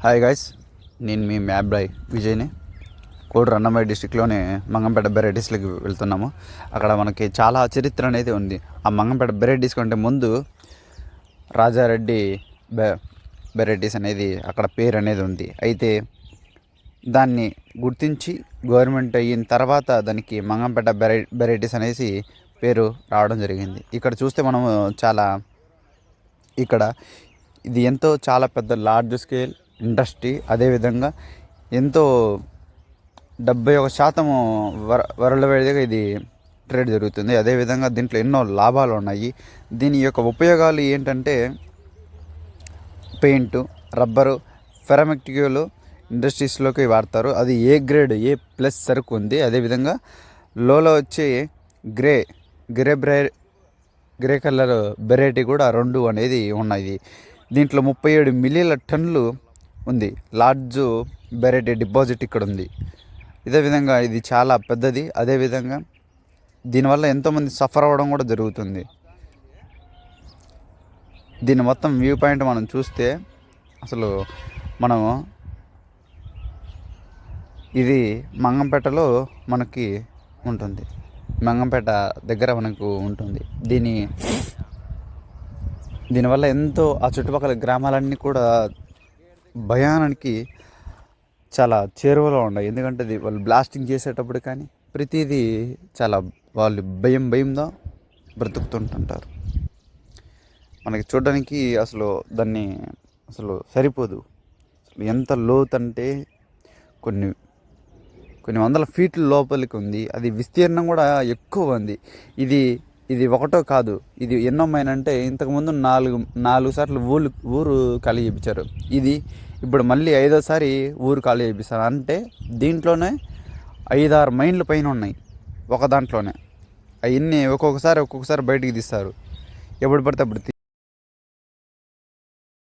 Hi guys, నేను మీ map bye విజయ్ని. కోడి రంగంపేట డిస్టిక్లోని మంగంపేట వెరైటీస్లోకి వెళ్తున్నాము. అక్కడ మనకి చాలా చరిత్ర అనేది ఉంది. ఆ మంగంపేట వెరైటీస్ కంటే ముందు రాజారెడ్డి వెరైటీస్ అనేది అక్కడ పేరు అనేది ఉంది. అయితే దాన్ని గుర్తించి గవర్నమెంట్ అయిన తర్వాత దానికి మంగంపేట వెరైటీస్ అనేసి పేరు రావడం జరిగింది. ఇక్కడ చూస్తే మనము ఇక్కడ ఇది ఎంతో చాలా పెద్ద లార్జ్ స్కేల్ ఇండస్ట్రీ. అదేవిధంగా ఎంతో 71% వరల్డ్ వైడ్గా ఇది ట్రేడ్ జరుగుతుంది. అదేవిధంగా దీంట్లో ఎన్నో లాభాలు ఉన్నాయి. దీని యొక్క ఉపయోగాలు ఏంటంటే పెయింటు, రబ్బరు, ఫెరామిక్టికల్ ఇండస్ట్రీస్లోకి వాడతారు. అది A+ సరుకు ఉంది. అదేవిధంగా లోలో వచ్చి గ్రే కలర్ వెరైటీ కూడా 2 అనేది ఉన్నాయి. దీంట్లో 37 మిలియన్ల టన్నులు ఉంది. లార్జ్ వెరైటీ డిపాజిట్ ఇక్కడ ఉంది. ఇదే విధంగా ఇది చాలా పెద్దది. అదేవిధంగా దీనివల్ల ఎంతోమంది సఫర్ అవ్వడం కూడా జరుగుతుంది. దీని మొత్తం వ్యూ పాయింట్ మనం చూస్తే అసలు ఇది మంగంపేటలో మనకి ఉంటుంది. మంగంపేట దగ్గర మనకు ఉంటుంది. దీనివల్ల ఎంతో ఆ చుట్టుపక్కల గ్రామాలన్నీ కూడా భయానికి చాలా చేరువలో ఉన్నాయి. ఎందుకంటే వాళ్ళు బ్లాస్టింగ్ చేసేటప్పుడు కానీ ప్రతిదీ చాలా వాళ్ళు భయంతో బ్రతుకుతుంటుంటారు. మనకి చూడడానికి దాన్ని సరిపోదు. అసలు ఎంత లోతంటే కొన్ని వందల ఫీట్ల లోపలికి ఉంది. అది విస్తీర్ణం కూడా ఎక్కువ ఉంది. ఇది ఒకటో కాదు, ఇది ఎన్నో మైన్ అంటే ఇంతకుముందు 4 సార్లు ఊరు ఖాళీ చేయించారు. ఇది ఇప్పుడు మళ్ళీ 5వ సారి ఊరు ఖాళీ చేయిస్తారు. అంటే దీంట్లోనే 5-6 మైన్ల పైన ఉన్నాయి ఒక దాంట్లోనే. అవన్నీ ఒక్కొక్కసారి బయటికి తీస్తారు. ఎప్పుడు పడితే అప్పుడు